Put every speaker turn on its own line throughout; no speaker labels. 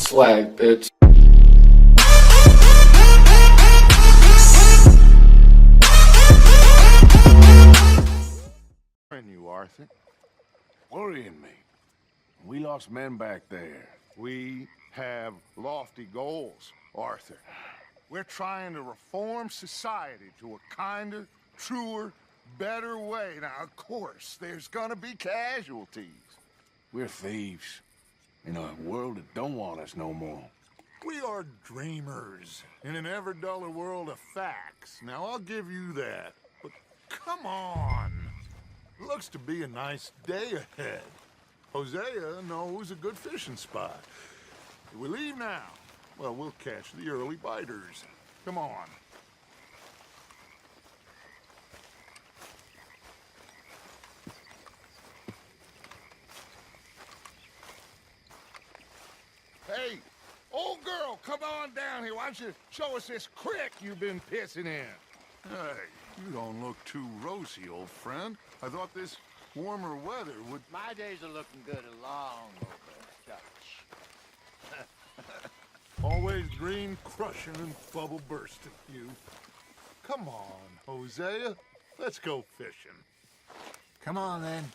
swag, bitch.
You, Arthur. Worrying me. We lost men back there.
We have lofty goals, Arthur. We're trying to reform society to a kinder, truer, better way. Now, of course, there's gonna be casualties.
We're thieves in a world that don't want us no more.
We are dreamers in an ever duller world of facts. Now, I'll give you that. But come on. Looks to be a nice day ahead. Hosea knows a good fishing spot. If we leave now, well, we'll catch the early biters. Come on. Hey, old girl, come on down here. Why don't you show us this creek you've been pissing in? Hey, you don't look too rosy, old friend. I thought this warmer weather would...
My days are looking good along over Dutch.
Always green crushing and bubble bursting, you. Come on, Hosea. Let's go fishing.
Come on, then.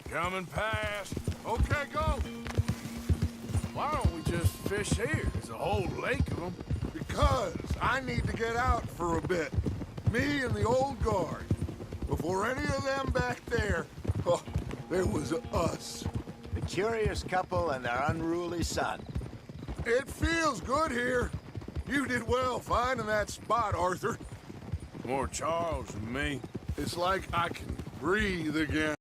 Coming past.
Okay, go.
Why don't we just fish here? There's a whole lake of them.
Because I need to get out for a bit. Me and the old guard. Before any of them back there, oh, there was us.
The curious couple and their unruly son.
It feels good here. You did well finding that spot, Arthur.
More Charles than me.
It's like I can breathe again.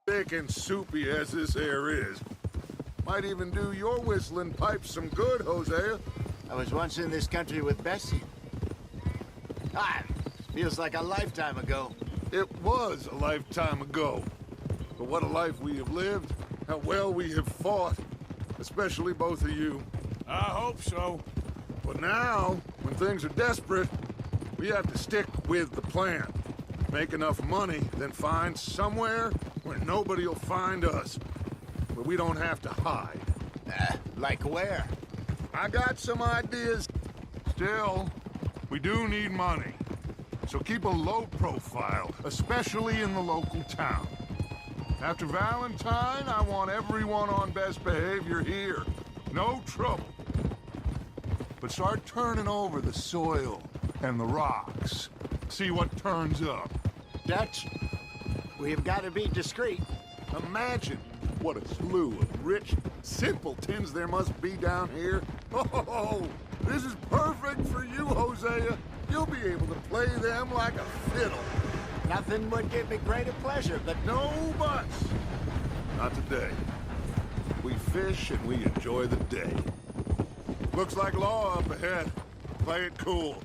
Thick and soupy as this air is. Might even do your whistling pipes some good, Hosea.
I was once in this country with Bessie. Feels like a lifetime ago.
It was a lifetime ago. But what a life we have lived. How well we have fought. Especially both of you.
I hope so.
But now, when things are desperate, we have to stick with the plan. Make enough money, then find somewhere where nobody will find us. Where we don't have to hide.
Like where?
I got some ideas. Still, we do need money. So keep a low profile, especially in the local town. After Valentine, I want everyone on best behavior here. No trouble. But start turning over the soil and the rocks. See what turns up.
Dutch, we've got to be discreet.
Imagine what a slew of rich simpletons there must be down here. Oh, this is perfect for you, Hosea. You'll be able to play them like a fiddle.
Nothing would give me greater pleasure, but
No buts. Not today. We fish and we enjoy the day. Looks like law up ahead. Play it cool.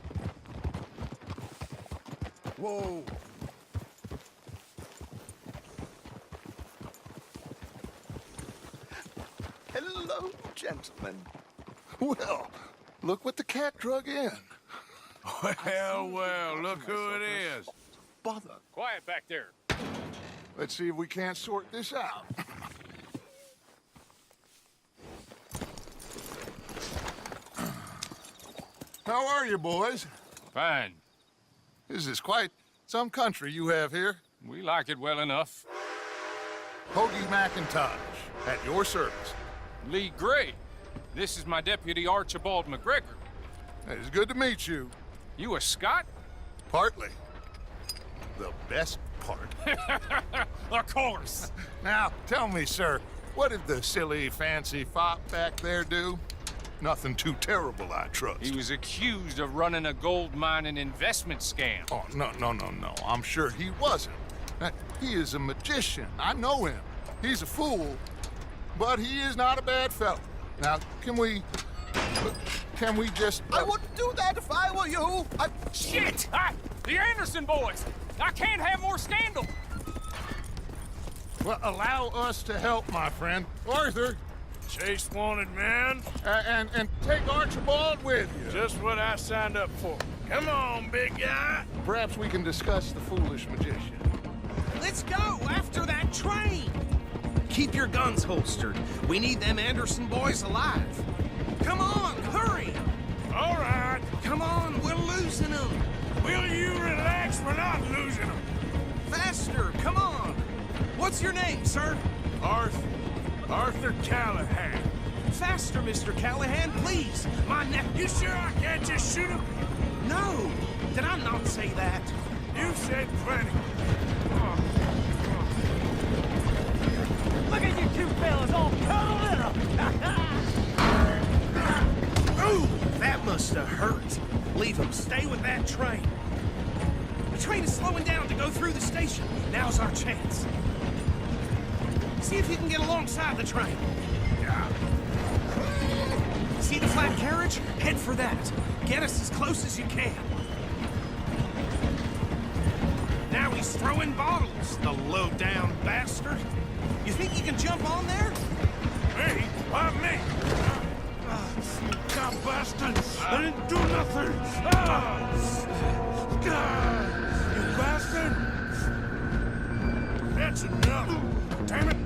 Whoa.
Hello, gentlemen.
Well, look what the cat drug in.
Well, look who it is.
Bother.
Quiet back there.
Let's see if we can't sort this out. How are you, boys?
Fine.
This is quite some country you have here.
We like it well enough.
Hoagie McIntosh, at your service.
Lee Gray. This is my deputy Archibald McGregor.
It's good to meet you.
You a Scot?
Partly. The best part.
Of course.
Now, tell me, sir, What did the silly, fancy fop back there do? Nothing too terrible, I trust.
He was accused of running a gold mining investment scam.
Oh, no. I'm sure he wasn't. He is a magician. I know him. He's a fool, but he is not a bad fellow. Now, can we just...
I wouldn't do that if I were you.
Shit! The Anderson boys! I can't have more scandal!
Well, allow us to help, my friend. Arthur,
Chase wanted man.
and take Archibald with you.
Just what I signed up for. Come on, big guy.
Perhaps we can discuss the foolish magician.
Let's go after that train. Keep your guns holstered. We need them Anderson boys alive. Come on, hurry.
All right.
Come on, we're losing them.
Will you relax? We're not losing them.
Faster, come on. What's your name, sir?
Arthur Callahan.
Faster, Mr. Callahan, please. My neck.
You sure I can't just shoot him?
No. Did I not say that?
You said plenty.
Look at you two fellas all cuddled up!
Ooh, that must have hurt. Leave them. Stay with that train. The train is slowing down to go through the station. Now's our chance. See if you can get alongside the train. See the flat carriage? Head for that. Get us as close as you can. Now he's throwing bottles, the low-down bastard. You think you can jump on there?
Me? Why me? You dumb bastard! I didn't do nothing! You bastard! That's enough! Damn it!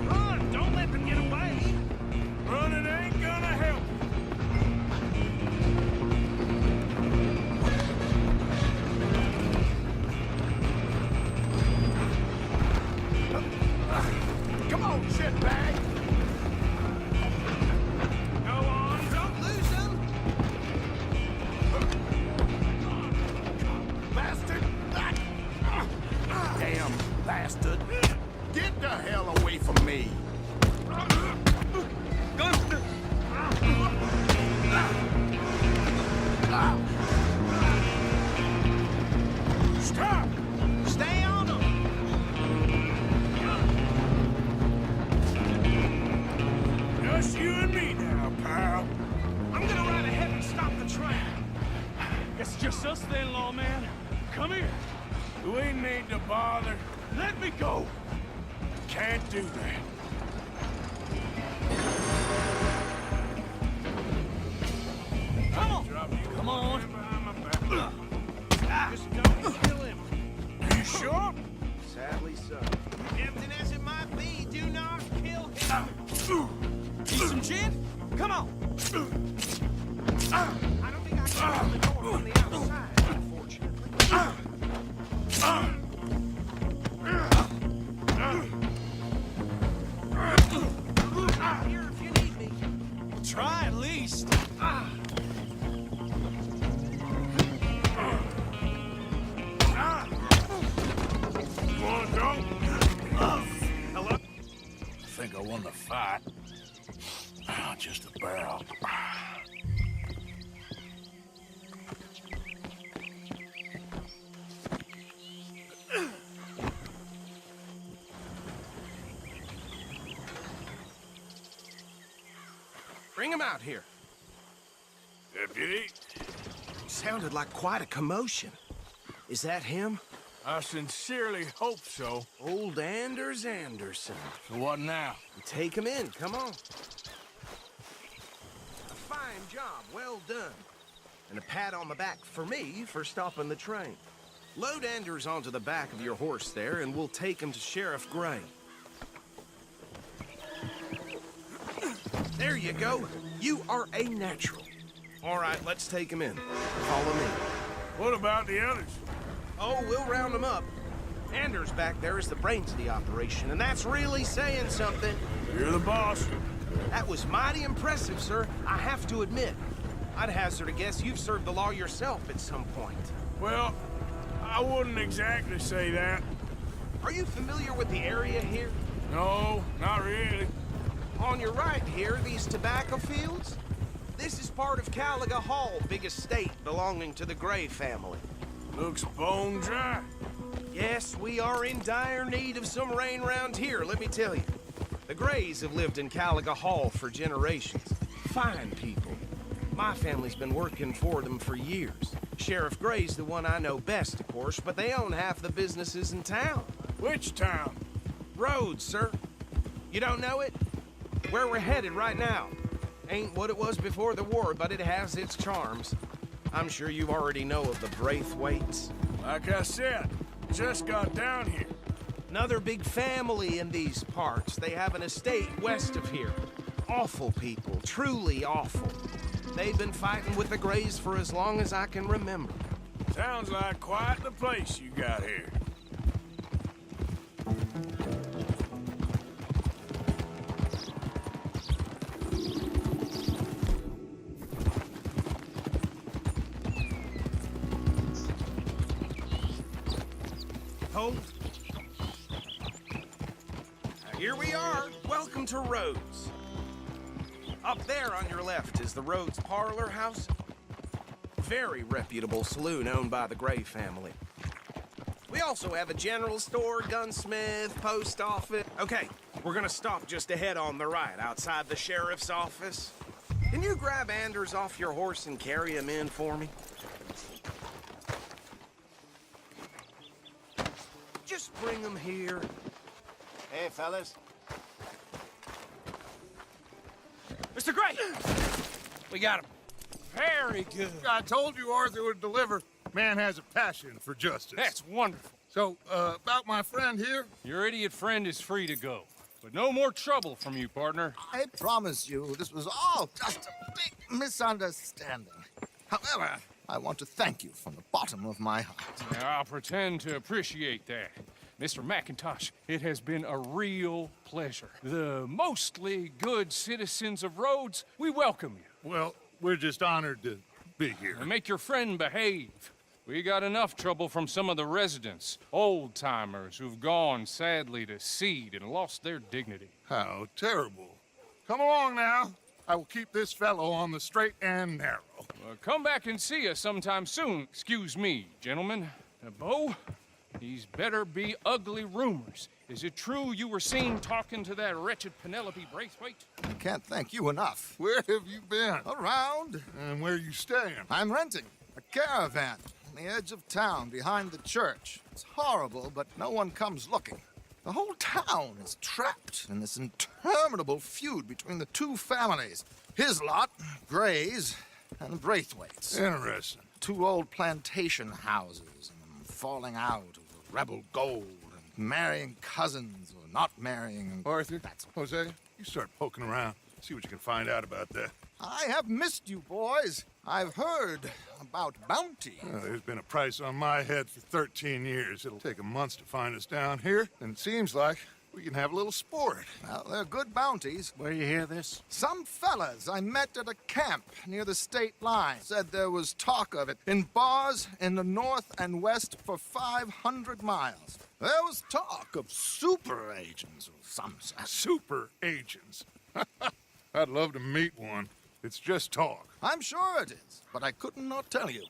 Run! Don't let them get away!
Running ain't gonna help!
Come on, shitbag!
Go on, don't lose them!
Bastard! Damn bastard! Get the hell away from me!
Gunston!
Stop!
Stay on them!
Just you and me now, pal.
I'm gonna ride ahead and stop the train.
It's just us then, lawman. Come here.
We need to bother.
Let me go.
Can't do that.
Come on.
Drop you
Come on.
behind my back.
Just don't kill him.
You sure?
Sadly so. Tempting as it might be, do not kill him.
Need some gin? Come on.
I don't think I can open the door from the outside, unfortunately. I'm here if you need me.
Try at least.
You wanna go?
Hello?
I think I won the fight. Just about.
Bring him out here.
Deputy,
Sounded like quite a commotion. Is that him?
I sincerely hope so.
Old Anders Anderson.
So what now?
Take him in, come on. A fine job, well done. And a pat on the back for me for stopping the train. Load Anders onto the back of your horse there, and we'll take him to Sheriff Gray. There you go. You are a natural. All right, let's take him in. Follow me.
What about the others?
Oh, we'll round them up. Anders back there is the brains of the operation, and that's really saying something.
You're the boss.
That was mighty impressive, sir. I have to admit. I'd hazard a guess you've served the law yourself at some point.
Well, I I wouldn't exactly say that.
Are you familiar with the area here?
No, not really.
On your right here, these tobacco fields? This is part of Caliga Hall, big estate belonging to the Gray family.
Looks bone dry.
Yes, we are in dire need of some rain round here, let me tell you. The Grays have lived in Caliga Hall for generations. Fine people. My family's been working for them for years. Sheriff Gray's the one I know best, of course, but they own half the businesses in town.
Which town?
Rhodes, sir. You don't know it? Where we're headed right now. Ain't what it was before the war, but it has its charms. I'm sure you already know of the Braithwaites.
Like I said, just got down here.
Another big family in these parts. They have an estate west of here. Awful people, truly awful. They've been fighting with the Grays for as long as I can remember.
Sounds like quite the place you got here.
Hold. Now, here we are. Welcome to Rhodes. Up there on your left is the Rhodes Parlor House. Very reputable saloon owned by the Gray family. We also have a general store, gunsmith, post office. Okay, we're gonna stop just ahead on the right, outside the sheriff's office. Can you grab Anders off your horse and carry him in for me? Just bring him here.
Hey, fellas.
Mr. Gray! We got him. Very good.
I told you Arthur would deliver. Man has a passion for justice.
That's wonderful.
So, about my friend here?
Your idiot friend is free to go. But no more trouble from you, partner.
I promise you, this was all just a big misunderstanding. However, I want to thank you from the bottom of my heart.
Now, I'll pretend to appreciate that. Mr. McIntosh, it has been a real pleasure. The mostly good citizens of Rhodes, we welcome you.
Well, we're just honored to be here.
And make your friend behave. We got enough trouble from some of the residents, old-timers who've gone, sadly, to seed and lost their dignity.
How terrible. Come along now. I will keep this fellow on the straight and narrow.
Come back and see us sometime soon. Excuse me, gentlemen. Bo, these better be ugly rumors. Is it true you were seen talking to that wretched Penelope Braithwaite?
I can't thank you enough.
Where have you been?
Around,
And where you staying?
I'm renting a caravan on the edge of town behind the church. It's horrible, but no one comes looking. The whole town is trapped in this interminable feud between the two families. His lot, Gray's, and the Braithwaites.
Interesting.
Two old plantation houses and falling out over rebel gold and marrying cousins or not marrying.
Arthur, Jose, you start poking around. See what you can find out about that.
I have missed you, boys. I've heard about bounty.
There's been a price on my head for 13 years. It'll take 'em months to find us down here, and it seems like we can have a little sport.
Well, they're good bounties.
Where you hear this?
Some fellas I met at a camp near the state line said there was talk of it in bars in the north and west for 500 miles. There was talk of super agents of some sort.
Super agents. I'd love to meet one. It's just talk.
I'm sure it is, but I couldn't not tell you.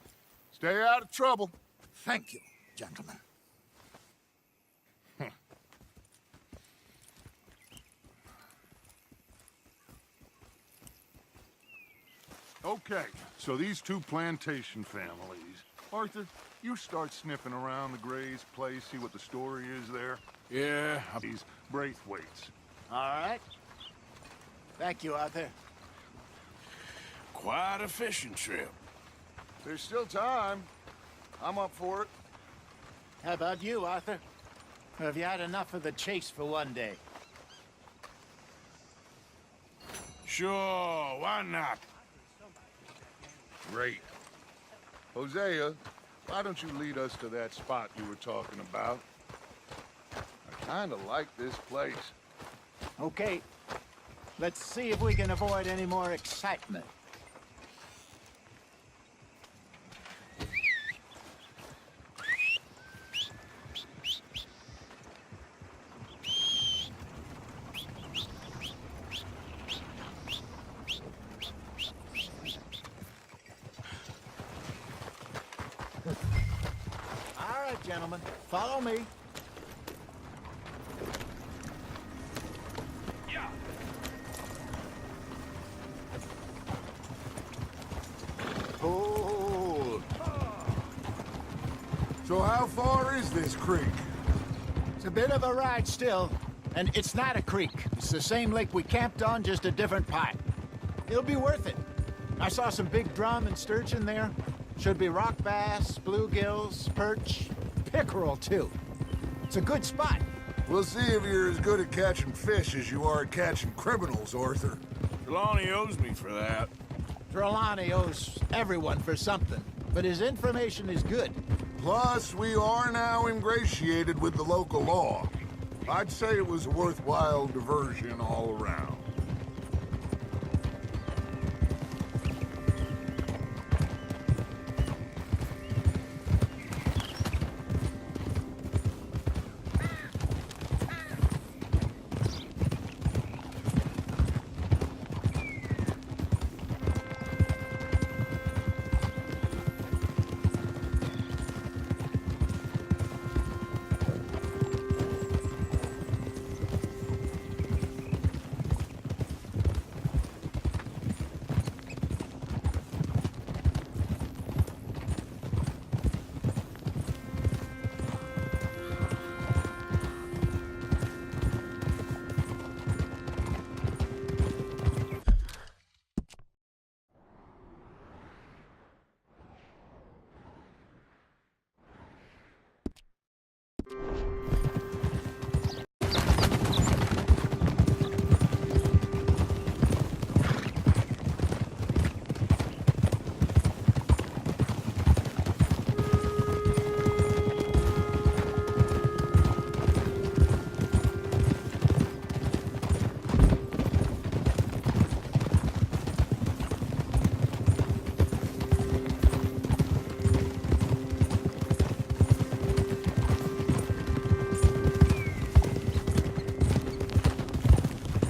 Stay out of trouble.
Thank you, gentlemen.
Okay, so these two plantation families. Arthur, you start sniffing around the Gray's place, see what the story is there.
Yeah,
These Braithwaites.
All right. Thank you, Arthur.
quite a fishing trip.
There's still time. I'm up for it.
How about you, Arthur? Or have you had enough of the chase for one day?
Sure, why not?
Great. Hosea, why don't you lead us to that spot you were talking about? I kind of like this place.
Okay. Let's see if we can avoid any more excitement. right, gentlemen. Follow me.
Hold. So how far is this creek?
It's a bit of a ride still, and it's not a creek. It's the same lake we camped on, just a different pipe. It'll be worth it. I saw some big drum and sturgeon there. Should be rock bass, bluegills, perch, pickerel too. It's a good spot.
We'll see if you're as good at catching fish as you are at catching criminals, Arthur.
Trelawney owes me for that.
Trelawney owes everyone for something, but his information is good.
Plus, we are now ingratiated with the local law. I'd say it was a worthwhile diversion all around.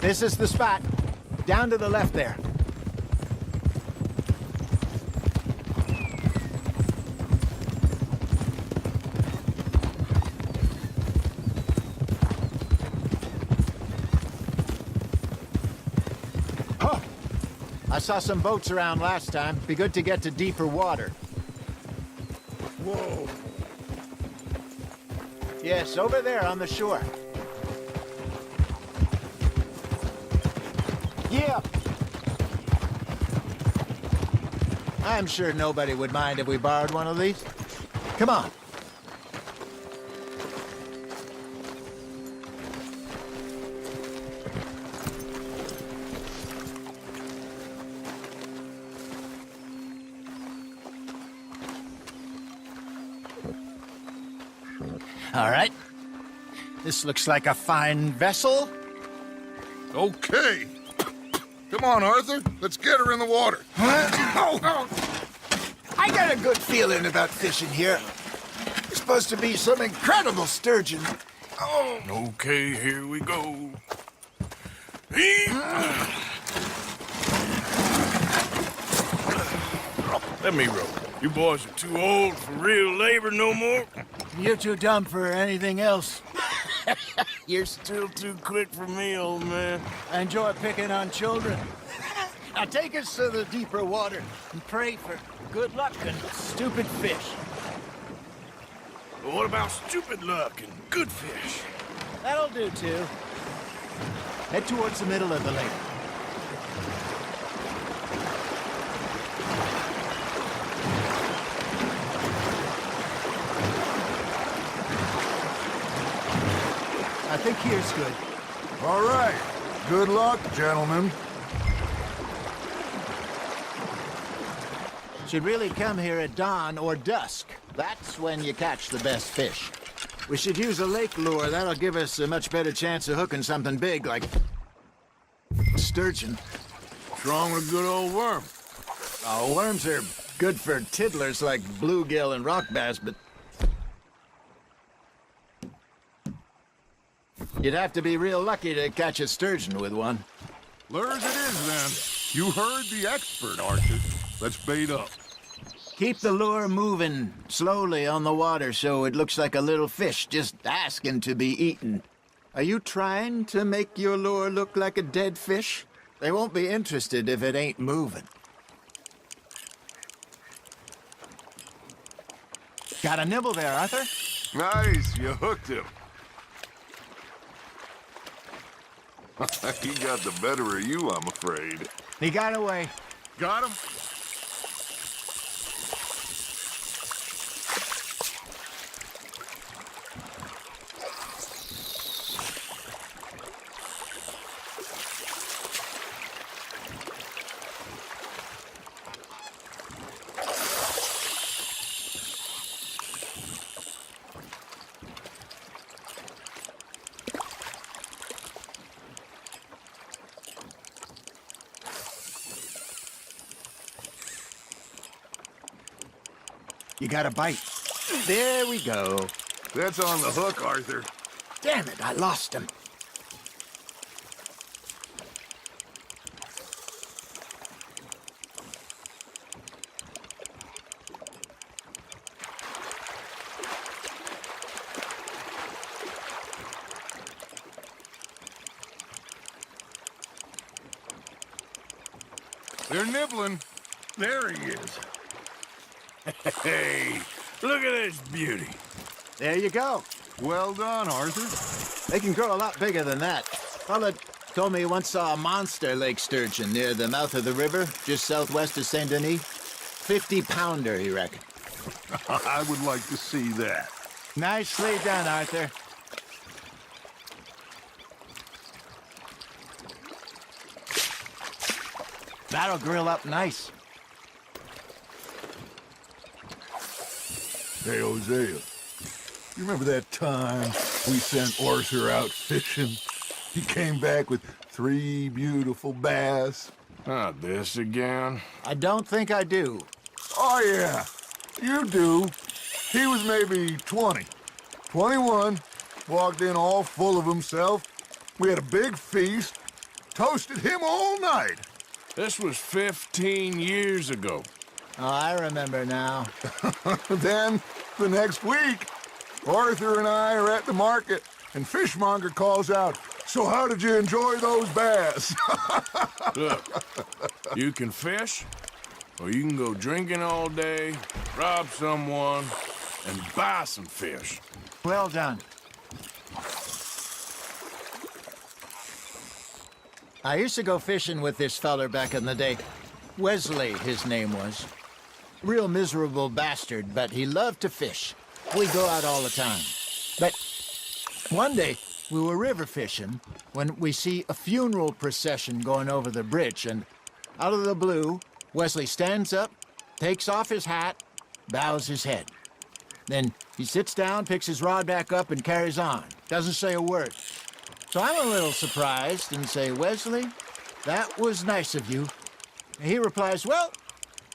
This is the spot. Down to the left there. Huh. I saw some boats around last time. Be good to get to deeper water.
Whoa.
Yes, over there on the shore. Yeah. I'm sure nobody would mind if we borrowed one of these. Come on. All right. This looks like a fine vessel.
Okay. Come on, Arthur. Let's get her in the water.
Oh. I got a good feeling about fishing here. It's supposed to be some incredible sturgeon. Oh.
Okay, here we go. Let me row. You boys are too old for real labor no more.
You're too dumb for anything else.
You're still too quick for me, old man.
I enjoy picking on children. Now take us to the deeper water and pray for good luck and stupid fish.
But what about stupid luck and good fish?
That'll do, too. Head towards the middle of the lake. I think here's good.
All right. Good luck, gentlemen.
Should really come here at dawn or dusk. That's when you catch the best fish. We should use a lake lure. That'll give us a much better chance of hooking something big like sturgeon.
What's wrong with a good old worm?
Oh, worms are good for tiddlers like bluegill and rock bass, but you'd have to be real lucky to catch a sturgeon with one.
Lures it is, then. You heard the expert, Archer. Let's bait up.
Keep the lure moving slowly on the water so it looks like a little fish just asking to be eaten. Are you trying to make your lure look like a dead fish? They won't be interested if it ain't moving. Got a nibble there, Arthur?
Nice, you hooked him. He got the better of you, I'm afraid.
He got away.
Got him?
You got a bite. There we go.
That's on the hook, Arthur.
Damn it, I lost him.
They're nibbling.
There he is. Hey, look at this beauty.
There you go.
Well done, Arthur.
They can grow a lot bigger than that. Fella told me he once saw a monster lake sturgeon near the mouth of the river, just southwest of Saint Denis. 50-pounder, he reckoned.
I would like to see that.
Nicely done, Arthur. That'll grill up nice.
Hey, Hosea, you remember that time we sent Arthur out fishing? He came back with 3 beautiful bass.
Not this again.
I don't think I do.
Oh, yeah, you do. He was maybe 20, 21, walked in all full of himself. We had a big feast, toasted him all night.
This was 15 years ago.
Oh, I remember now.
Then, the next week, Arthur and I are at the market, and Fishmonger calls out, "So how did you enjoy those bass?"
Look, you can fish, or you can go drinking all day, rob someone, and buy some fish.
Well done. I used to go fishing with this feller back in the day. Wesley, his name was. Real miserable bastard, but he loved to fish. We'd go out all the time. But one day, we were river fishing when we see a funeral procession going over the bridge, and out of the blue, Wesley stands up, takes off his hat, bows his head. Then he sits down, picks his rod back up, and carries on. Doesn't say a word. So I'm a little surprised and say, "Wesley, that was nice of you." And he replies, "Well,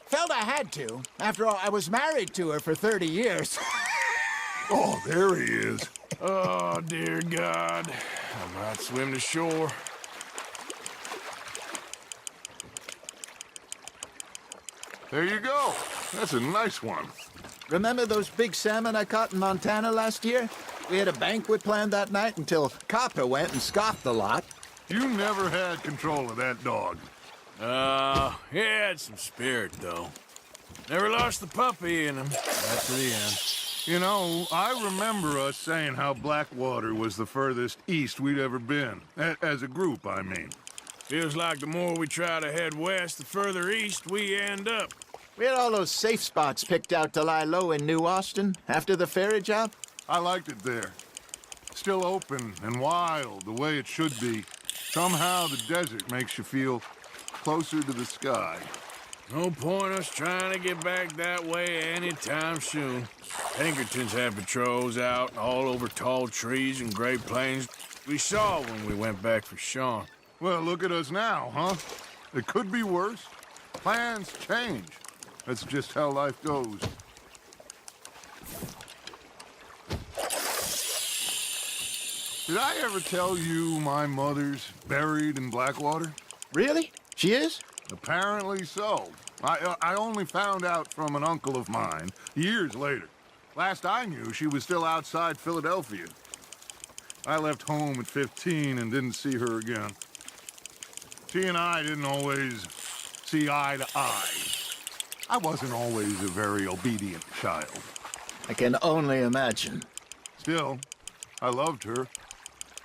felt I had to. After all, I was married to her for 30 years.
Oh, there he is.
Oh, dear God. I might swim to shore.
There you go. That's a nice one.
Remember those big salmon I caught in Montana last year? We had a banquet planned that night until Copper went and scoffed the lot.
You never had control of that dog.
He had some spirit, though. Never lost the puppy in him. That's the end.
You know, I remember us saying how Blackwater was the furthest east we'd ever been. As a group, I mean.
Feels like the more we try to head west, the further east we end up.
We had all those safe spots picked out to lie low in New Austin after the ferry job.
I liked it there. Still open and wild, the way it should be. Somehow the desert makes you feel closer to the sky.
No point us trying to get back that way anytime soon. Pinkertons had patrols out all over tall trees and Great Plains. We saw when we went back for Sean.
Well, look at us now, huh? It could be worse. Plans change. That's just how life goes. Did I ever tell you my mother's buried in Blackwater?
Really? She is?
Apparently so. I only found out from an uncle of mine years later. Last I knew, she was still outside Philadelphia. I left home at 15 and didn't see her again. She and I didn't always see eye to eye. I wasn't always a very obedient child.
I can only imagine.
Still, I loved her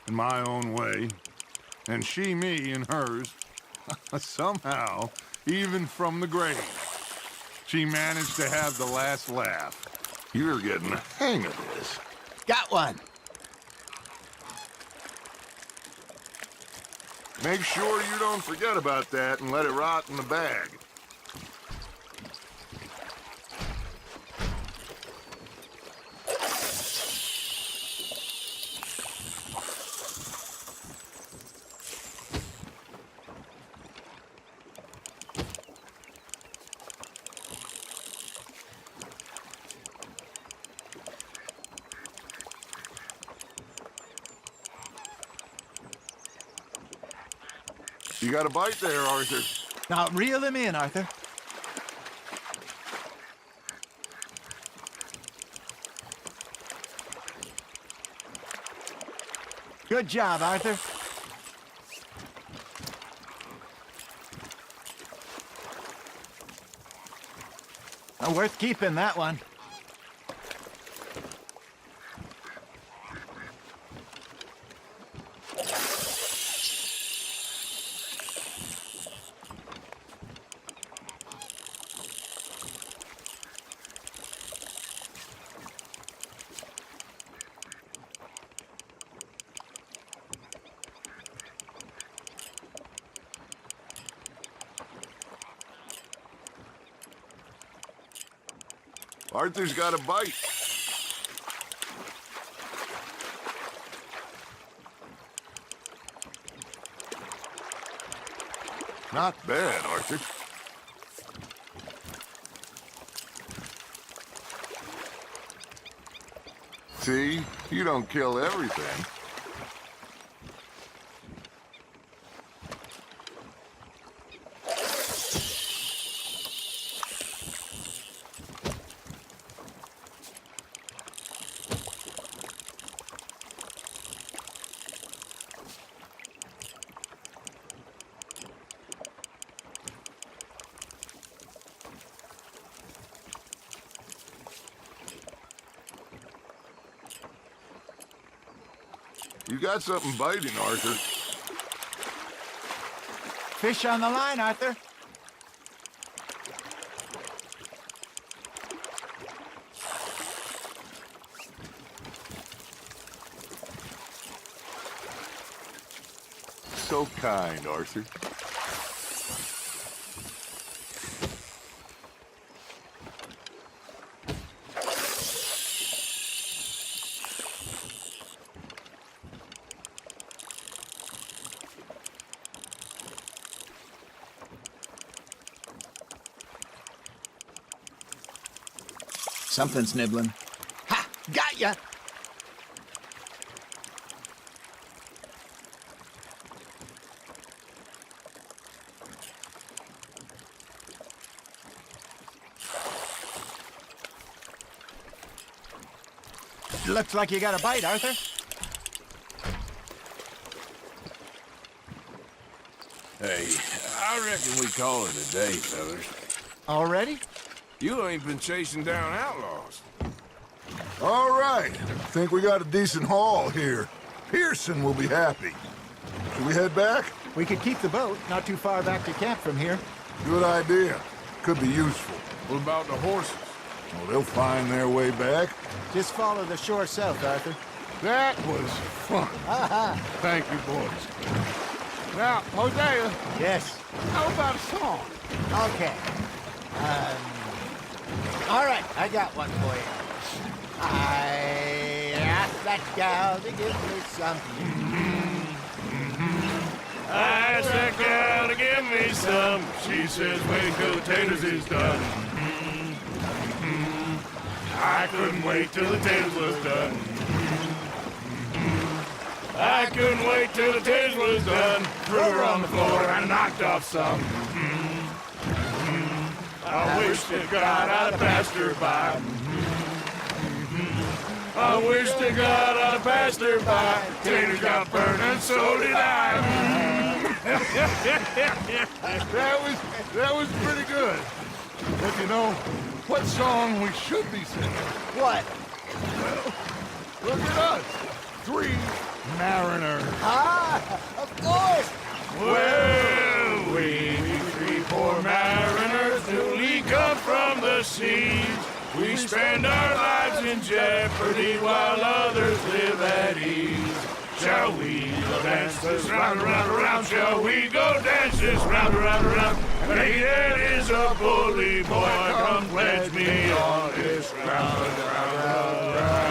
in my own way, and she me in hers. Somehow, even from the grave, she managed to have the last laugh. You're getting the hang of this.
Got one.
Make sure you don't forget about that and let it rot in the bag. You got a bite there, Arthur.
Now reel him in, Arthur. Good job, Arthur. Worth keeping, that one.
Arthur's got a bite. Not bad, Arthur. See? You don't kill everything. You got something biting, Arthur.
Fish on the line, Arthur.
So kind, Arthur.
Something's nibbling. Ha! Got ya! Looks like you got a bite, Arthur.
Hey, I reckon we call it a day, fellas.
Already?
You ain't been chasing down outlaws.
All right. Think we got a decent haul here. Pearson will be happy. Should we head back?
We could keep the boat, not too far back to camp from here.
Good idea. Could be useful.
What about the horses?
Well, they'll find their way back.
Just follow the shore south, Arthur.
That was fun. Thank you, boys. Now, Hosea,
Yes.
how about a song?
Okay. All right, I got one for you. I asked that gal to give me some.
I asked that gal to give me some. She says, wait till the taters is done. I couldn't wait till the taters was done. I couldn't wait till the taters was done. Threw her on the floor and knocked off some. I wish to God I'd passed her by. I wish to God I'd passed her by. Taters got burned and so did I.
That was pretty good. But you know, what song we should be singing?
What?
Look at us. 3 mariners.
Of course!
Well, we 3 poor mariners newly come from the seas. We spend our lives in jeopardy while others live at ease. Shall we go dance this round, around, around? Shall we go dance this round, around, around? Hey, that is a bully boy. Come pledge me on this round, round, round.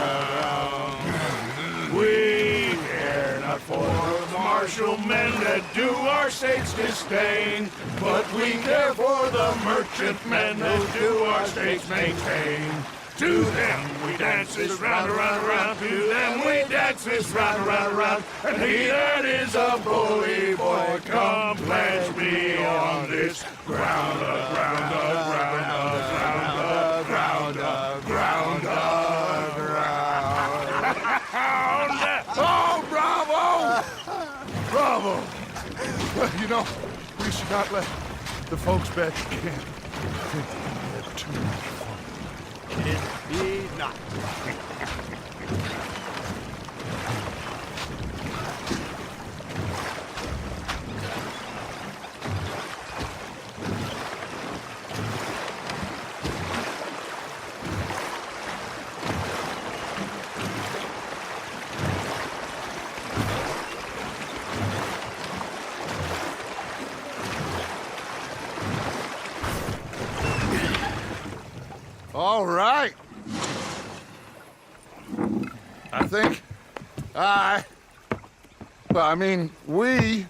We care not for the martial men that do our state's disdain, but we care for the merchantmen that do our state's maintain. To them we dance this round, around, around. To them we dance this round, around, around. And he that is a bully boy, come pledge me on this ground, ground, ground, ground, ground, ground, ground. Oh, bravo! Bravo! Well, you know, we should not let the folks back at camp think we had too much fun.
Indeed not.
All right. I think we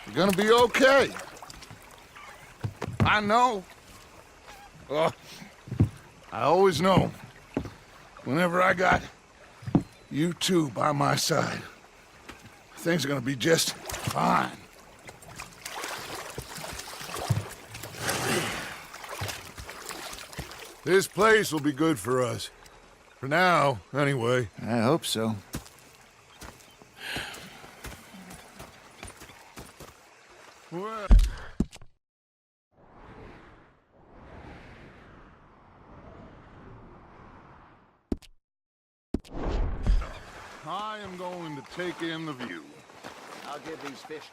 are gonna be okay. I know. Oh, I always know. Whenever I got you two by my side, things are gonna be just fine. This place will be good for us. For now, anyway.
I hope so.
Well. I am going to take in the view.
I'll give these fish